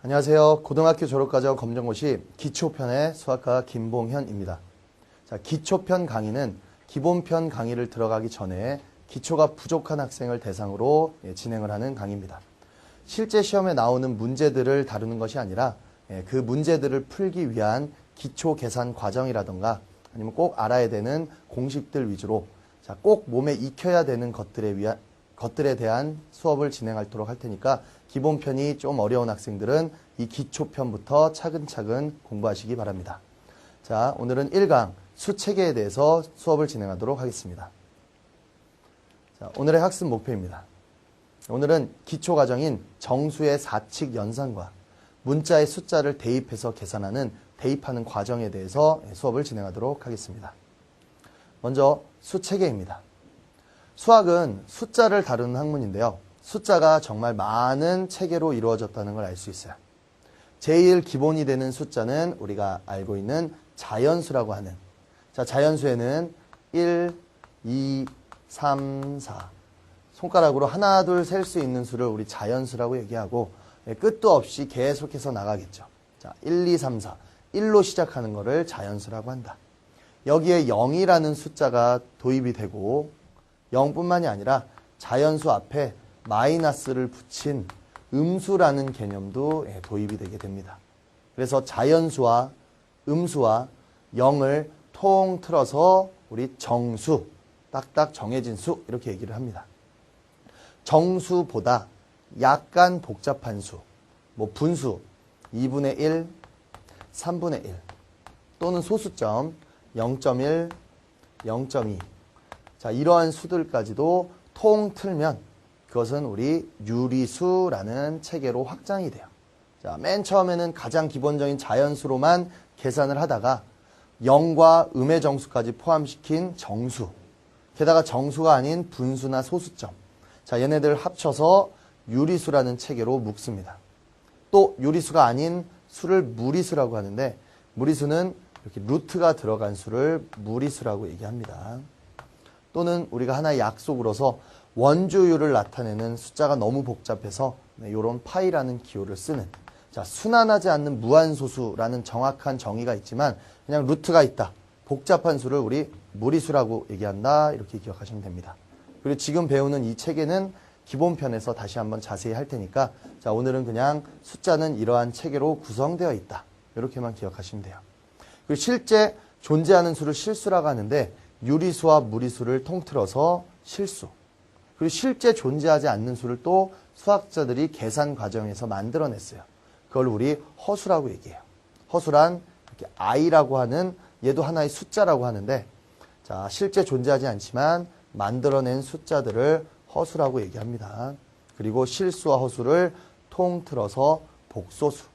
안녕하세요. 고등학교 졸업과정 검정고시 기초편의 수학과 김봉현입니다. 자, 기초편 강의는 기본편 강의를 들어가기 전에 기초가 부족한 학생을 대상으로 진행을 하는 강의입니다. 실제 시험에 나오는 문제들을 다루는 것이 아니라 그 문제들을 풀기 위한 기초 계산 과정이라던가 아니면 꼭 알아야 되는 공식들 위주로 꼭 몸에 익혀야 되는 것들에 대한 수업을 진행하도록 할 테니까 기본편이 좀 어려운 학생들은 이 기초편부터 차근차근 공부하시기 바랍니다. 자, 오늘은 1강 수체계에 대해서 수업을 진행하도록 하겠습니다. 자, 오늘의 학습 목표입니다. 오늘은 기초과정인 정수의 사칙 연산과 문자의 숫자를 대입해서 계산하는 대입하는 과정에 대해서 수업을 진행하도록 하겠습니다. 먼저 수체계입니다. 수학은 숫자를 다루는 학문인데요. 숫자가 정말 많은 체계로 이루어졌다는 걸 알 수 있어요. 제일 기본이 되는 숫자는 우리가 알고 있는 자연수라고 하는, 자, 자연수에는 1, 2, 3, 4 손가락으로 하나 둘 셀 수 있는 수를 우리 자연수라고 얘기하고 끝도 없이 계속해서 나가겠죠. 자, 1, 2, 3, 4 1로 시작하는 거를 자연수라고 한다. 여기에 0이라는 숫자가 도입이 되고 0뿐만이 아니라 자연수 앞에 마이너스를 붙인 음수라는 개념도 도입이 되게 됩니다. 그래서 자연수와 음수와 0을 통틀어서 우리 정수, 딱딱 정해진 수 이렇게 얘기를 합니다. 정수보다 약간 복잡한 수, 분수 2분의 1, 3분의 1 또는 소수점 0.1, 0.2 자, 이러한 수들까지도 통틀면 그것은 우리 유리수라는 체계로 확장이 돼요. 자, 맨 처음에는 가장 기본적인 자연수로만 계산을 하다가 0과 음의 정수까지 포함시킨 정수, 게다가 정수가 아닌 분수나 소수점, 자, 얘네들 합쳐서 유리수라는 체계로 묶습니다. 또 유리수가 아닌 수를 무리수라고 하는데 무리수는 이렇게 루트가 들어간 수를 무리수라고 얘기합니다. 또는 우리가 하나의 약속으로서 원주율을 나타내는 숫자가 너무 복잡해서 이런 파이라는 기호를 쓰는, 자, 순환하지 않는 무한소수라는 정확한 정의가 있지만 그냥 루트가 있다. 복잡한 수를 우리 무리수라고 얘기한다. 이렇게 기억하시면 됩니다. 그리고 지금 배우는 이 체계는 기본편에서 다시 한번 자세히 할 테니까 자, 오늘은 그냥 숫자는 이러한 체계로 구성되어 있다. 이렇게만 기억하시면 돼요. 그리고 실제 존재하는 수를 실수라고 하는데 유리수와 무리수를 통틀어서 실수. 그리고 실제 존재하지 않는 수를 또 수학자들이 계산 과정에서 만들어냈어요. 그걸 우리 허수라고 얘기해요. 허수란 이렇게 i라고 하는 얘도 하나의 숫자라고 하는데 자, 실제 존재하지 않지만 만들어낸 숫자들을 허수라고 얘기합니다. 그리고 실수와 허수를 통틀어서 복소수.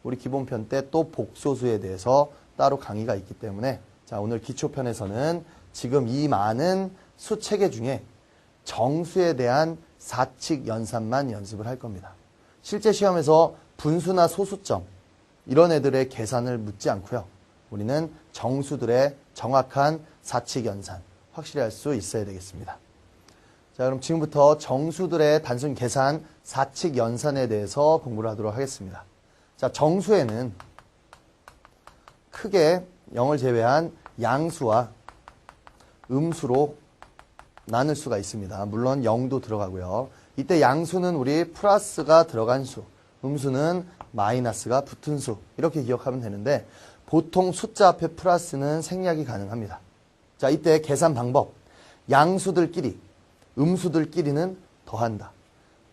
우리 기본편 때 또 복소수에 대해서 따로 강의가 있기 때문에 자, 오늘 기초편에서는 지금 이 많은 수체계 중에 정수에 대한 사칙 연산만 연습을 할 겁니다. 실제 시험에서 분수나 소수점 이런 애들의 계산을 묻지 않고요. 우리는 정수들의 정확한 사칙 연산 확실히 할 수 있어야 되겠습니다. 자, 그럼 지금부터 정수들의 단순 계산 사칙 연산에 대해서 공부를 하도록 하겠습니다. 자, 정수에는 크게 0을 제외한 양수와 음수로 나눌 수가 있습니다. 물론 0도 들어가고요. 이때 양수는 우리 플러스가 들어간 수, 음수는 마이너스가 붙은 수 이렇게 기억하면 되는데 보통 숫자 앞에 플러스는 생략이 가능합니다. 자, 이때 계산 방법, 양수들끼리, 음수들끼리는 더한다.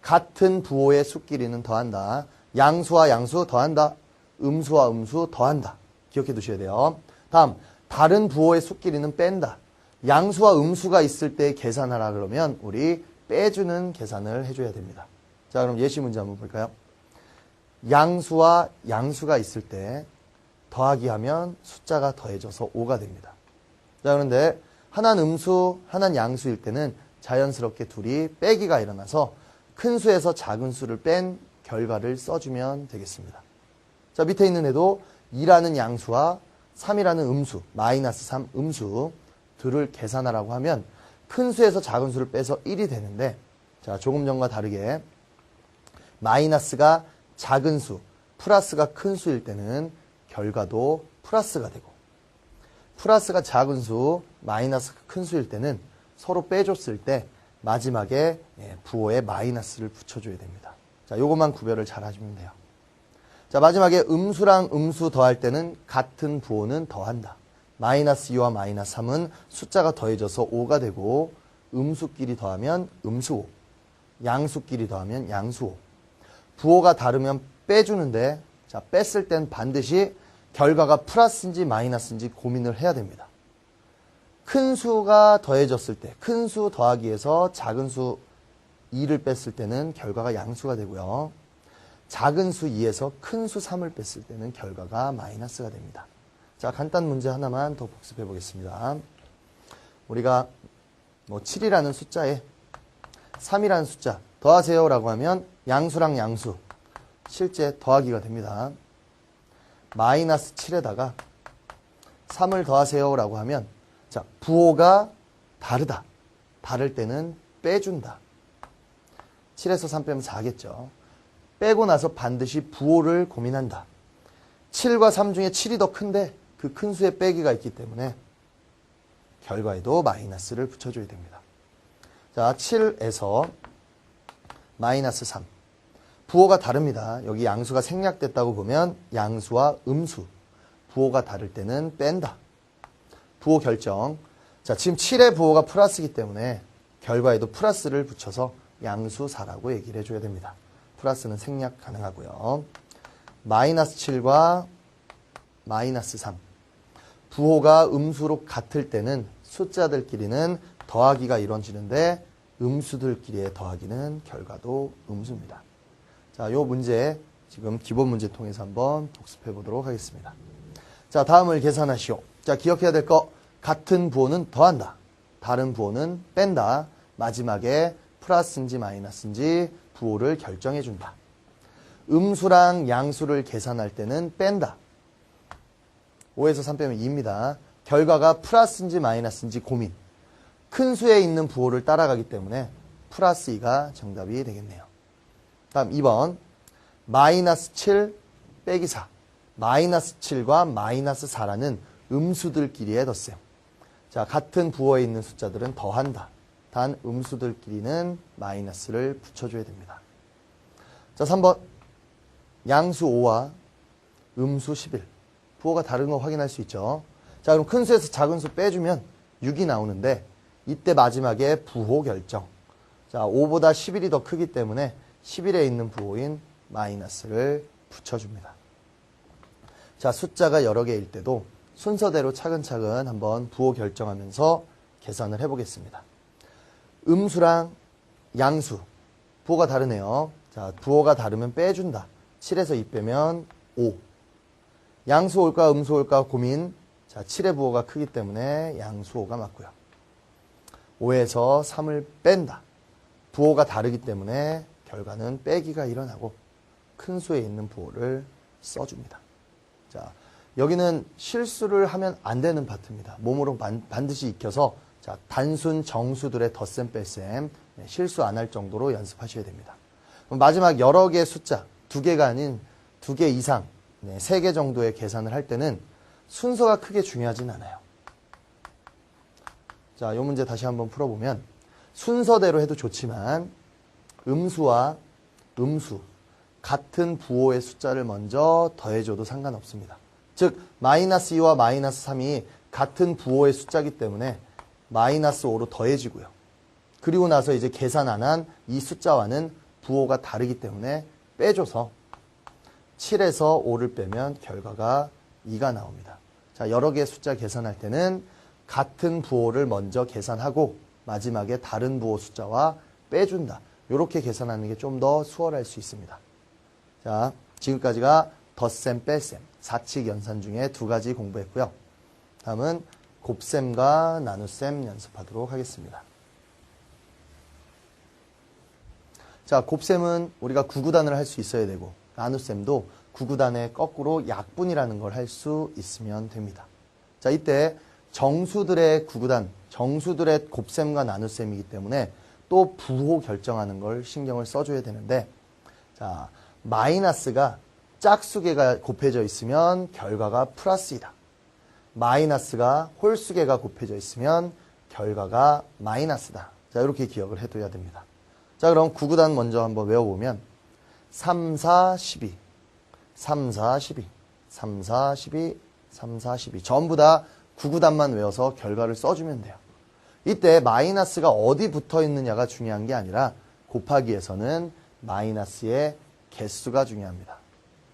같은 부호의 수끼리는 더한다. 양수와 양수 더한다. 음수와 음수 더한다. 기억해 두셔야 돼요. 다음, 다른 부호의 수끼리는 뺀다. 양수와 음수가 있을 때 계산하라 그러면 우리 빼주는 계산을 해줘야 됩니다. 자, 그럼 예시 문제 한번 볼까요? 양수와 양수가 있을 때 더하기 하면 숫자가 더해져서 5가 됩니다. 자, 그런데 하나는 음수, 하나는 양수일 때는 자연스럽게 둘이 빼기가 일어나서 큰 수에서 작은 수를 뺀 결과를 써주면 되겠습니다. 자, 밑에 있는 애도 2라는 양수와 3이라는 음수, 마이너스 3 음수 들을 계산하라고 하면 큰 수에서 작은 수를 빼서 1이 되는데 자, 조금 전과 다르게 마이너스가 작은 수, 플러스가 큰 수일 때는 결과도 플러스가 되고, 플러스가 작은 수, 마이너스가 큰 수일 때는 서로 빼줬을 때 마지막에 부호에 마이너스를 붙여줘야 됩니다. 자, 요것만 구별을 잘 하시면 돼요. 자, 마지막에 음수랑 음수 더할 때는 같은 부호는 더한다. 마이너스 2와 마이너스 3은 숫자가 더해져서 5가 되고, 음수끼리 더하면 음수 5, 양수끼리 더하면 양수 5. 부호가 다르면 빼주는데, 자, 뺐을 땐 반드시 결과가 플러스인지 마이너스인지 고민을 해야 됩니다. 큰 수가 더해졌을 때, 큰 수 더하기에서 작은 수 2를 뺐을 때는 결과가 양수가 되고요. 작은 수 2에서 큰 수 3을 뺐을 때는 결과가 마이너스가 됩니다. 자, 간단 문제 하나만 더 복습해 보겠습니다. 우리가 7이라는 숫자에 3이라는 숫자 더하세요 라고 하면 양수랑 양수 실제 더하기가 됩니다. 마이너스 7에다가 3을 더하세요 라고 하면, 자, 부호가 다르다. 다를 때는 빼준다. 7에서 3 빼면 4겠죠. 빼고 나서 반드시 부호를 고민한다. 7과 3 중에 7이 더 큰데 그 큰 수의 빼기가 있기 때문에 결과에도 마이너스를 붙여줘야 됩니다. 자, 7에서 마이너스 3. 부호가 다릅니다. 여기 양수가 생략됐다고 보면 양수와 음수. 부호가 다를 때는 뺀다. 부호 결정. 자, 지금 7의 부호가 플러스이기 때문에 결과에도 플러스를 붙여서 양수 4라고 얘기를 해줘야 됩니다. 플러스는 생략 가능하고요. 마이너스 7과 마이너스 3. 부호가 음수로 같을 때는 숫자들끼리는 더하기가 이루어지는데 음수들끼리의 더하기는 결과도 음수입니다. 자, 요 문제 지금 기본 문제 통해서 한번 복습해 보도록 하겠습니다. 자, 다음을 계산하시오. 자, 기억해야 될 거, 같은 부호는 더한다. 다른 부호는 뺀다. 마지막에 플러스인지 마이너스인지 부호를 결정해 준다. 음수랑 양수를 계산할 때는 뺀다. 5에서 3 빼면 2입니다. 결과가 플러스인지 마이너스인지 고민. 큰 수에 있는 부호를 따라가기 때문에 플러스 2가 정답이 되겠네요. 다음 2번. 마이너스 7 빼기 4. 마이너스 7과 마이너스 4라는 음수들끼리의 덧셈. 자, 같은 부호에 있는 숫자들은 더한다. 단 음수들끼리는 마이너스를 붙여줘야 됩니다. 자, 3번. 양수 5와 음수 11. 부호가 다른 거 확인할 수 있죠. 자, 그럼 큰 수에서 작은 수 빼주면 6이 나오는데 이때 마지막에 부호 결정. 자, 5보다 11이 더 크기 때문에 11에 있는 부호인 마이너스를 붙여줍니다. 자, 숫자가 여러 개일 때도 순서대로 차근차근 한번 부호 결정하면서 계산을 해보겠습니다. 음수랑 양수, 부호가 다르네요. 자, 부호가 다르면 빼준다. 7에서 2 빼면 5. 양수 올까 음수 올까 고민. 자, 7의 부호가 크기 때문에 양수 5가 맞고요. 5에서 3을 뺀다. 부호가 다르기 때문에 결과는 빼기가 일어나고 큰 수에 있는 부호를 써줍니다. 자, 여기는 실수를 하면 안 되는 파트입니다. 몸으로 반드시 익혀서, 자, 단순 정수들의 덧셈 뺄셈 실수 안 할 정도로 연습하셔야 됩니다. 그럼 마지막 여러 개의 숫자, 2개가 아닌 2개 이상, 3개 정도의 계산을 할 때는 순서가 크게 중요하진 않아요. 자, 이 문제 다시 한번 풀어보면 순서대로 해도 좋지만 음수와 음수, 같은 부호의 숫자를 먼저 더해줘도 상관없습니다. 즉, 마이너스 2와 마이너스 3이 같은 부호의 숫자이기 때문에 마이너스 5로 더해지고요. 그리고 나서 이제 계산 안 한 이 숫자와는 부호가 다르기 때문에 빼줘서 7에서 5를 빼면 결과가 2가 나옵니다. 자, 여러 개의 숫자 계산할 때는 같은 부호를 먼저 계산하고 마지막에 다른 부호 숫자와 빼준다. 이렇게 계산하는 게 좀 더 수월할 수 있습니다. 자, 지금까지가 덧셈, 뺄셈, 사칙 연산 중에 2가지 공부했고요. 다음은 곱셈과 나눗셈 연습하도록 하겠습니다. 자, 곱셈은 우리가 구구단을 할 수 있어야 되고 나눗셈도 구구단의 거꾸로 약분이라는 걸 할 수 있으면 됩니다. 자, 이때 정수들의 구구단, 정수들의 곱셈과 나눗셈이기 때문에 또 부호 결정하는 걸 신경을 써줘야 되는데, 자, 마이너스가 짝수개가 곱해져 있으면 결과가 플러스이다. 마이너스가 홀수개가 곱해져 있으면 결과가 마이너스다. 자, 이렇게 기억을 해둬야 됩니다. 자, 그럼 구구단 먼저 한번 외워보면 3, 4, 12, 3, 4, 12, 3, 4, 12, 3, 4, 12 전부 다 구구단만 외워서 결과를 써주면 돼요. 이때 마이너스가 어디 붙어 있느냐가 중요한 게 아니라 곱하기에서는 마이너스의 개수가 중요합니다.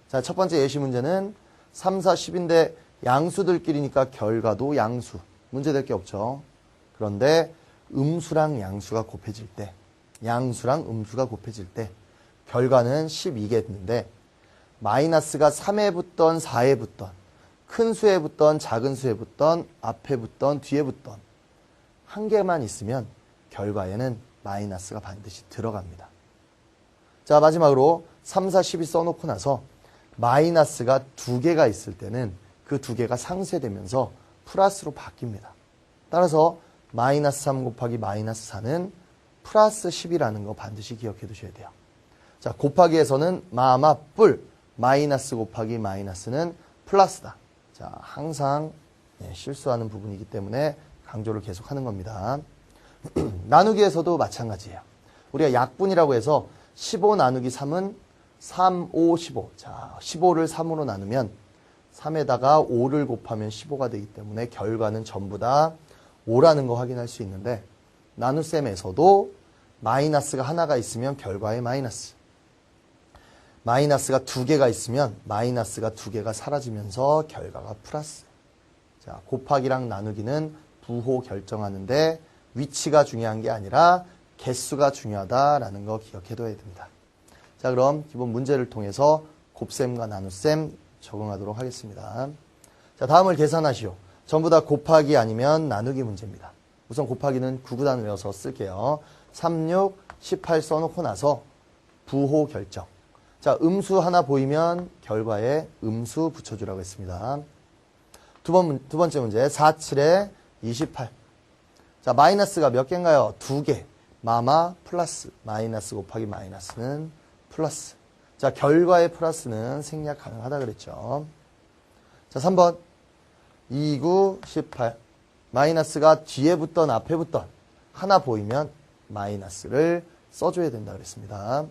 자, 첫 번째 예시 문제는 3, 4, 10인데 양수들끼리니까 결과도 양수. 문제될 게 없죠. 그런데 음수랑 양수가 곱해질 때, 양수랑 음수가 곱해질 때 결과는 12겠는데 마이너스가 3에 붙던 4에 붙던 큰 수에 붙던 작은 수에 붙던 앞에 붙던 뒤에 붙던 한 개만 있으면 결과에는 마이너스가 반드시 들어갑니다. 자, 마지막으로 3, 4, 12 써놓고 나서 마이너스가 두 개가 있을 때는 그 두 개가 상쇄되면서 플러스로 바뀝니다. 따라서 마이너스 3 곱하기 마이너스 4는 플러스 10이라는 거 반드시 기억해 두셔야 돼요. 자, 곱하기에서는 마마 뿔 마이너스 곱하기 마이너스는 플러스다. 자, 항상 실수하는 부분이기 때문에 강조를 계속하는 겁니다. 나누기에서도 마찬가지예요. 우리가 약분이라고 해서 15 나누기 3은 3, 5, 15. 자, 15를 3으로 나누면 3에다가 5를 곱하면 15가 되기 때문에 결과는 전부 다 5라는 거 확인할 수 있는데 나눗셈에서도 마이너스가 하나가 있으면 결과에 마이너스. 마이너스가 두 개가 있으면 마이너스가 두 개가 사라지면서 결과가 플러스. 자, 곱하기랑 나누기는 부호 결정하는데 위치가 중요한 게 아니라 개수가 중요하다라는 거 기억해둬야 됩니다. 자, 그럼 기본 문제를 통해서 곱셈과 나눗셈 적응하도록 하겠습니다. 자, 다음을 계산하시오. 전부 다 곱하기 아니면 나누기 문제입니다. 우선 곱하기는 구구단을 외워서 쓸게요. 3, 6, 18 써놓고 나서 부호 결정. 자, 음수 하나 보이면 결과에 음수 붙여주라고 했습니다. 두 번째 문제 4, 7에 28. 자, 마이너스가 몇 개인가요? 두 개. 마마 플러스. 마이너스 곱하기 마이너스는 플러스. 자, 결과의 플러스는 생략 가능하다 그랬죠. 자, 3번 2, 9, 18. 마이너스가 뒤에 붙던 앞에 붙던 하나 보이면 마이너스를 써줘야 된다 그랬습니다.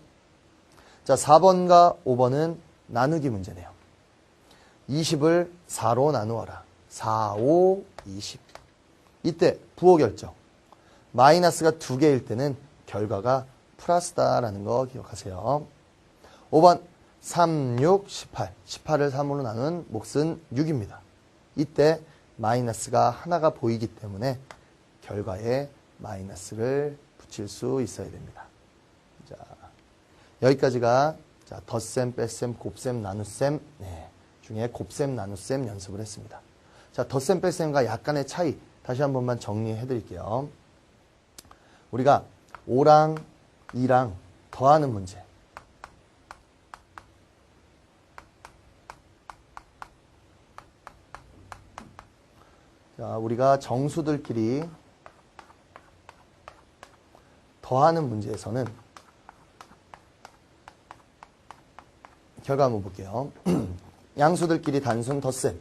자, 4번과 5번은 나누기 문제네요. 20을 4로 나누어라. 4, 5, 20. 이때 부호 결정. 마이너스가 두 개일 때는 결과가 플러스다라는 거 기억하세요. 5번 3, 6, 18. 18을 3으로 나눈 몫은 6입니다. 이때 마이너스가 하나가 보이기 때문에 결과에 마이너스를 붙일 수 있어야 됩니다. 자, 여기까지가 자, 덧셈, 뺄셈, 곱셈, 나눗셈 중에 곱셈, 나눗셈 연습을 했습니다. 자, 덧셈, 뺄셈과 약간의 차이 다시 한 번만 정리해 드릴게요. 우리가 5랑 2랑 더하는 문제. 자, 우리가 정수들끼리 더하는 문제에서는 결과 한번 볼게요. 양수들끼리 단순 덧셈.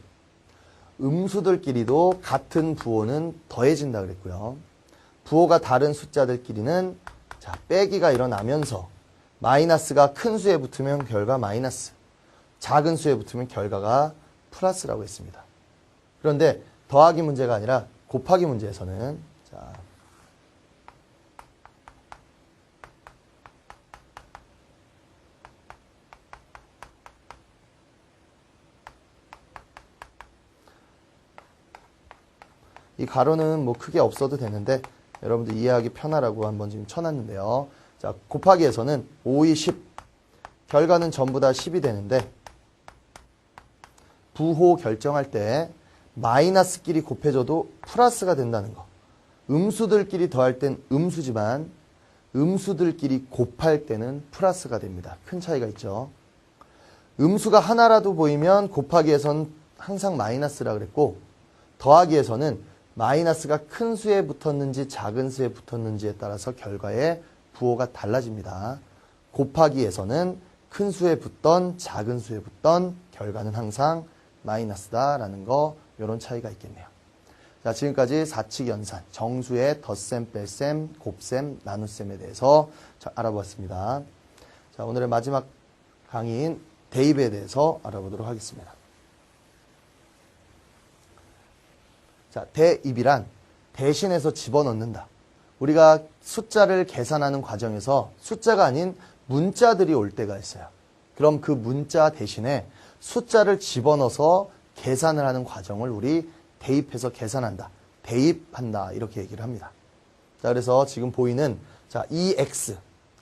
음수들끼리도 같은 부호는 더해진다 그랬고요. 부호가 다른 숫자들끼리는 자, 빼기가 일어나면서 마이너스가 큰 수에 붙으면 결과 마이너스, 작은 수에 붙으면 결과가 플러스라고 했습니다. 그런데 더하기 문제가 아니라 곱하기 문제에서는 자, 이 가로는 뭐 크게 없어도 되는데 여러분들 이해하기 편하라고 한번 지금 쳐놨는데요. 자, 곱하기에서는 5, 2, 10. 결과는 전부 다 10이 되는데 부호 결정할 때 마이너스끼리 곱해줘도 플러스가 된다는 거. 음수들끼리 더할 땐 음수지만 음수들끼리 곱할 때는 플러스가 됩니다. 큰 차이가 있죠. 음수가 하나라도 보이면 곱하기에선 항상 마이너스라 그랬고 더하기에서는 마이너스가 큰 수에 붙었는지 작은 수에 붙었는지에 따라서 결과의 부호가 달라집니다. 곱하기에서는 큰 수에 붙던 작은 수에 붙던 결과는 항상 마이너스다라는 거 이런 차이가 있겠네요. 자, 지금까지 사칙 연산, 정수의 덧셈, 뺄셈, 곱셈, 나눗셈에 대해서 알아보았습니다. 자, 오늘의 마지막 강의인 대입에 대해서 알아보도록 하겠습니다. 자, 대입이란 대신해서 집어넣는다. 우리가 숫자를 계산하는 과정에서 숫자가 아닌 문자들이 올 때가 있어요. 그럼 그 문자 대신에 숫자를 집어넣어서 계산을 하는 과정을 우리 대입해서 계산한다. 대입한다. 이렇게 얘기를 합니다. 자, 그래서 지금 보이는 자, 이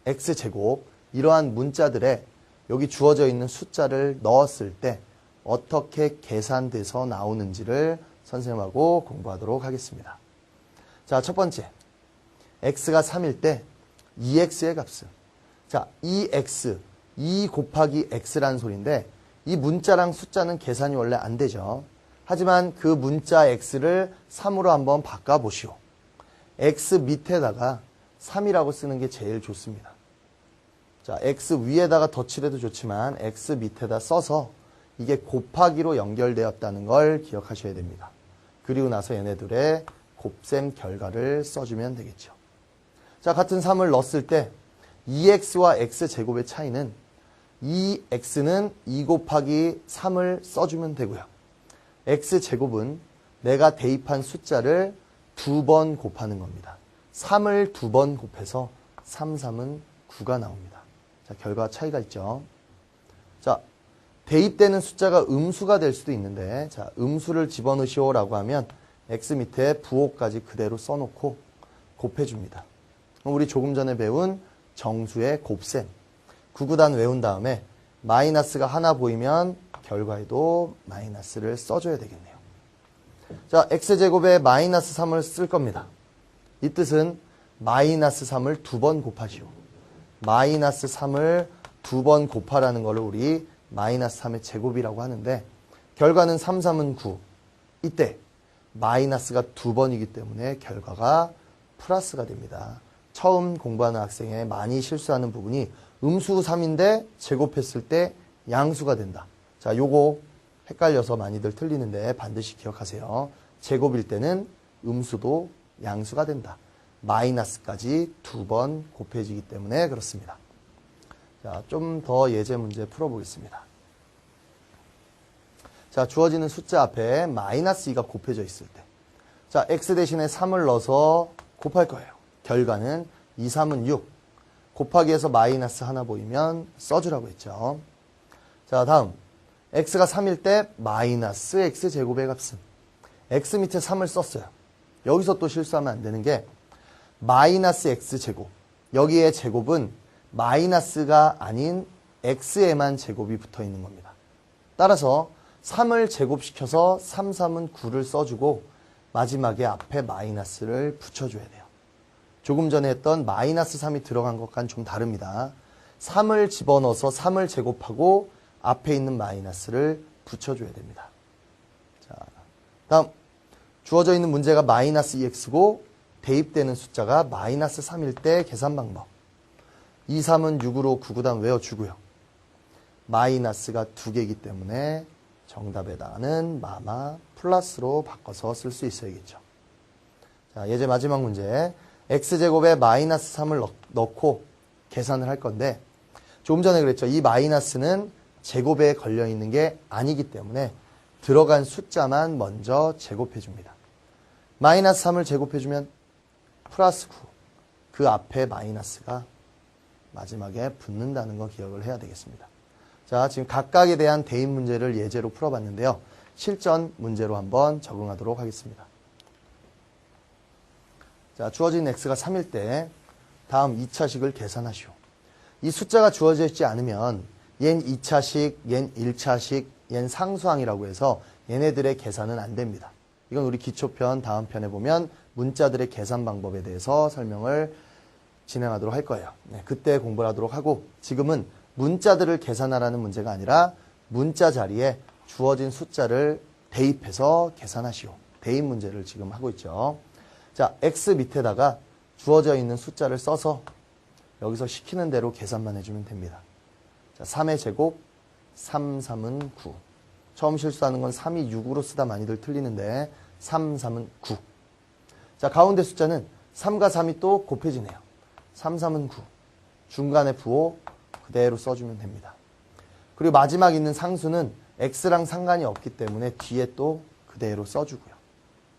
x제곱 이러한 문자들에 여기 주어져 있는 숫자를 넣었을 때 어떻게 계산돼서 나오는지를 선생님하고 공부하도록 하겠습니다. 자, 첫 번째. x가 3일 때 2x의 값은 자, 2x, 2 곱하기 x라는 소리인데 이 문자랑 숫자는 계산이 원래 안 되죠. 하지만 그 문자 x를 3으로 한번 바꿔보시오. x 밑에다가 3이라고 쓰는 게 제일 좋습니다. 자, x 위에다가 덧칠해도 좋지만 x 밑에다 써서 이게 곱하기로 연결되었다는 걸 기억하셔야 됩니다. 그리고 나서 얘네들의 곱셈 결과를 써주면 되겠죠. 자, 같은 3을 넣었을 때 2x와 x제곱의 차이는 2x는 2 곱하기 3을 써주면 되고요. x제곱은 내가 대입한 숫자를 2번 곱하는 겁니다. 3을 2번 곱해서 3, 3은 9가 나옵니다. 자, 결과 차이가 있죠. 자, 대입되는 숫자가 음수가 될 수도 있는데 자, 음수를 집어넣으시오라고 하면 x 밑에 부호까지 그대로 써놓고 곱해줍니다. 우리 조금 전에 배운 정수의 곱셈 9구단 외운 다음에 마이너스가 하나 보이면 결과에도 마이너스를 써줘야 되겠네요. 자, x제곱에 마이너스 3을 쓸 겁니다. 이 뜻은 마이너스 3을 2번 곱하시오. 마이너스 3을 2번 곱하라는 것을 우리 마이너스 3의 제곱이라고 하는데 결과는 3, 3은 9. 이때 마이너스가 2번이기 때문에 결과가 플러스가 됩니다. 처음 공부하는 학생에 많이 실수하는 부분이 음수 3인데 제곱했을 때 양수가 된다. 자, 요거 헷갈려서 많이들 틀리는데 반드시 기억하세요. 제곱일 때는 음수도 양수가 된다. 마이너스까지 2번 곱해지기 때문에 그렇습니다. 자, 좀 더 예제 문제 풀어보겠습니다. 자, 주어지는 숫자 앞에 마이너스 2가 곱해져 있을 때 자, x 대신에 3을 넣어서 곱할 거예요. 결과는 2, 3은 6. 곱하기해서 마이너스 하나 보이면 써주라고 했죠. 자, 다음 x가 3일 때 마이너스 x제곱의 값은 x 밑에 3을 썼어요. 여기서 또 실수하면 안 되는 게 마이너스 x제곱 여기에 제곱은 마이너스가 아닌 x에만 제곱이 붙어 있는 겁니다. 따라서 3을 제곱시켜서 3, 3은 9를 써주고 마지막에 앞에 마이너스를 붙여줘야 돼요. 조금 전에 했던 마이너스 3이 들어간 것과는 좀 다릅니다. 3을 집어넣어서 3을 제곱하고 앞에 있는 마이너스를 붙여줘야 됩니다. 자, 다음 주어져 있는 문제가 마이너스 2x고 대입되는 숫자가 마이너스 3일 때 계산 방법 2, 3은 6으로 9구단 외워주고요. 마이너스가 2개이기 때문에 정답에다가는 마마 플러스로 바꿔서 쓸 수 있어야겠죠. 자, 예제 마지막 문제 x제곱에 마이너스 3을 넣고 계산을 할 건데 조금 전에 그랬죠. 이 마이너스는 제곱에 걸려있는 게 아니기 때문에 들어간 숫자만 먼저 제곱해줍니다. 마이너스 3을 제곱해주면 플러스 9. 그 앞에 마이너스가 마지막에 붙는다는 거 기억을 해야 되겠습니다. 자, 지금 각각에 대한 대입 문제를 예제로 풀어봤는데요. 실전 문제로 한번 적응하도록 하겠습니다. 자, 주어진 x가 3일 때 다음 2차식을 계산하시오. 이 숫자가 주어져 있지 않으면 얜 2차식, 얜 1차식, 얜 상수항이라고 해서 얘네들의 계산은 안 됩니다. 이건 우리 기초편 다음 편에 보면 문자들의 계산 방법에 대해서 설명을 진행하도록 할 거예요. 네, 그때 공부를 하도록 하고 지금은 문자들을 계산하라는 문제가 아니라 문자 자리에 주어진 숫자를 대입해서 계산하시오. 대입 문제를 지금 하고 있죠. 자, x 밑에다가 주어져 있는 숫자를 써서 여기서 시키는 대로 계산만 해주면 됩니다. 자, 3의 제곱, 3, 3은 9. 처음 실수하는 건 3이 6으로 쓰다 많이들 틀리는데 3, 3은 9. 자, 가운데 숫자는 3과 3이 또 곱해지네요. 3, 3은 9. 중간에 부호 그대로 써주면 됩니다. 그리고 마지막 있는 상수는 x랑 상관이 없기 때문에 뒤에 또 그대로 써주고요.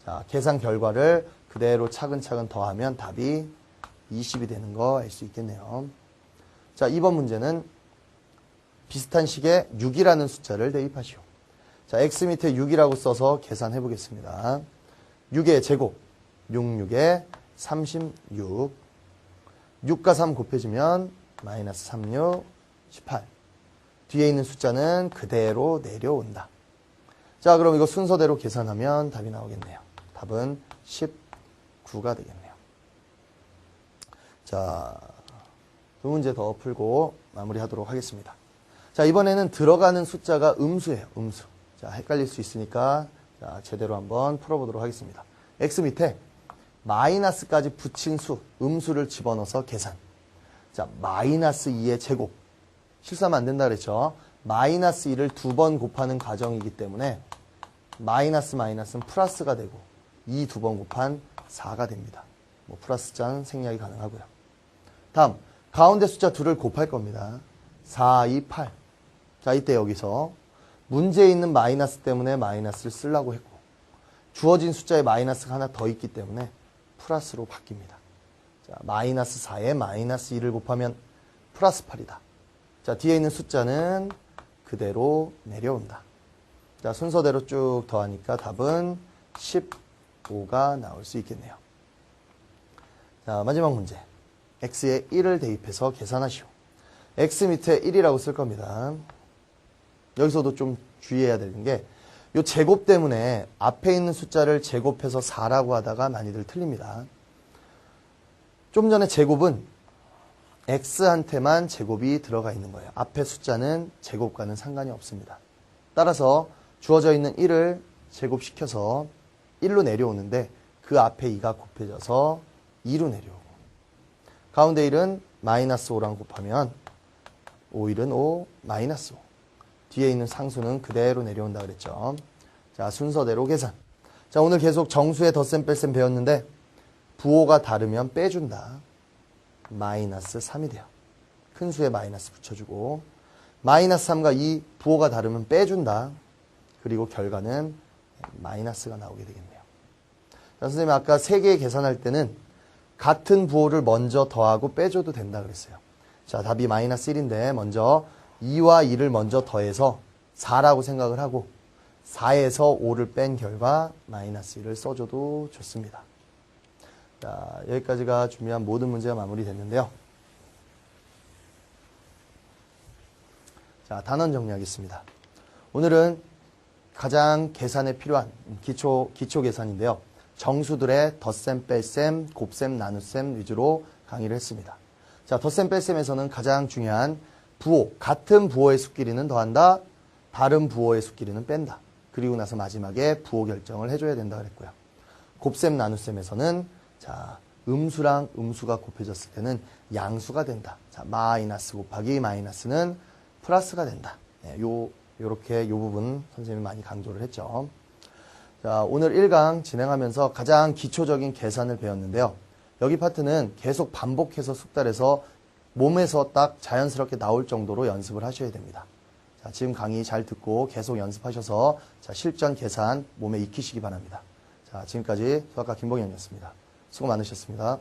자, 계산 결과를 그대로 차근차근 더하면 답이 20이 되는 거 알 수 있겠네요. 자, 이번 문제는 비슷한 식의 6이라는 숫자를 대입하시오. 자, x 밑에 6이라고 써서 계산해 보겠습니다. 6의 제곱, 6, 6에 36. 6과 3 곱해지면 마이너스 36, 18. 뒤에 있는 숫자는 그대로 내려온다. 자, 그럼 이거 순서대로 계산하면 답이 나오겠네요. 답은 19가 되겠네요. 자, 두 문제 더 풀고 마무리하도록 하겠습니다. 자, 이번에는 들어가는 숫자가 음수예요. 음수. 자, 헷갈릴 수 있으니까 자, 제대로 한번 풀어보도록 하겠습니다. x 밑에 마이너스까지 붙인 수, 음수를 집어넣어서 계산. 자, 마이너스 2의 제곱. 실수하면 안 된다 그랬죠. 마이너스 2를 두 번 곱하는 과정이기 때문에 마이너스 마이너스는 플러스가 되고 2 두 번 곱한 4가 됩니다. 뭐 플러스 자는 생략이 가능하고요. 다음 가운데 숫자 2를 곱할 겁니다. 4, 2, 8. 자, 이때 여기서 문제에 있는 마이너스 때문에 마이너스를 쓰려고 했고 주어진 숫자에 마이너스가 하나 더 있기 때문에 플러스로 바뀝니다. 자, 마이너스 4에 마이너스 2를 곱하면 플러스 8이다. 자, 뒤에 있는 숫자는 그대로 내려온다. 자, 순서대로 쭉 더하니까 답은 15가 나올 수 있겠네요. 자, 마지막 문제. x에 1을 대입해서 계산하시오. x 밑에 1이라고 쓸 겁니다. 여기서도 좀 주의해야 되는 게 이 제곱 때문에 앞에 있는 숫자를 제곱해서 4라고 하다가 많이들 틀립니다. 좀 전에 제곱은 x한테만 제곱이 들어가 있는 거예요. 앞에 숫자는 제곱과는 상관이 없습니다. 따라서 주어져 있는 1을 제곱시켜서 1로 내려오는데 그 앞에 2가 곱해져서 2로 내려오고 가운데 1은 마이너스 5랑 곱하면 5일은 5, 마이너스 5. 뒤에 있는 상수는 그대로 내려온다 그랬죠. 자, 순서대로 계산. 자, 오늘 계속 정수의 덧셈 뺄셈 배웠는데 부호가 다르면 빼준다. 마이너스 3이 돼요. 큰 수에 마이너스 붙여주고 마이너스 3과 2 부호가 다르면 빼준다. 그리고 결과는 마이너스가 나오게 되겠네요. 자, 선생님 아까 3개 계산할 때는 같은 부호를 먼저 더하고 빼줘도 된다 그랬어요. 자, 답이 마이너스 1인데 먼저 2와 2를 먼저 더해서 4라고 생각을 하고 4에서 5를 뺀 결과 마이너스 1을 써줘도 좋습니다. 자, 여기까지가 준비한 모든 문제가 마무리됐는데요. 자, 단원 정리하겠습니다. 오늘은 가장 계산에 필요한 기초 계산인데요. 정수들의 덧셈, 뺄셈, 곱셈, 나눗셈 위주로 강의를 했습니다. 자, 덧셈, 뺄셈에서는 가장 중요한 부호, 같은 부호의 수끼리는 더한다, 다른 부호의 수끼리는 뺀다. 그리고 나서 마지막에 부호 결정을 해줘야 된다 그랬고요. 곱셈, 나눗셈에서는 자, 음수랑 음수가 곱해졌을 때는 양수가 된다. 자, 마이너스 곱하기 마이너스는 플러스가 된다. 네, 요렇게 요 부분 선생님이 많이 강조를 했죠. 자, 오늘 1강 진행하면서 가장 기초적인 계산을 배웠는데요. 여기 파트는 계속 반복해서 숙달해서 몸에서 딱 자연스럽게 나올 정도로 연습을 하셔야 됩니다. 자, 지금 강의 잘 듣고 계속 연습하셔서 자, 실전 계산 몸에 익히시기 바랍니다. 자, 지금까지 수학과 김봉현이었습니다. 수고 많으셨습니다.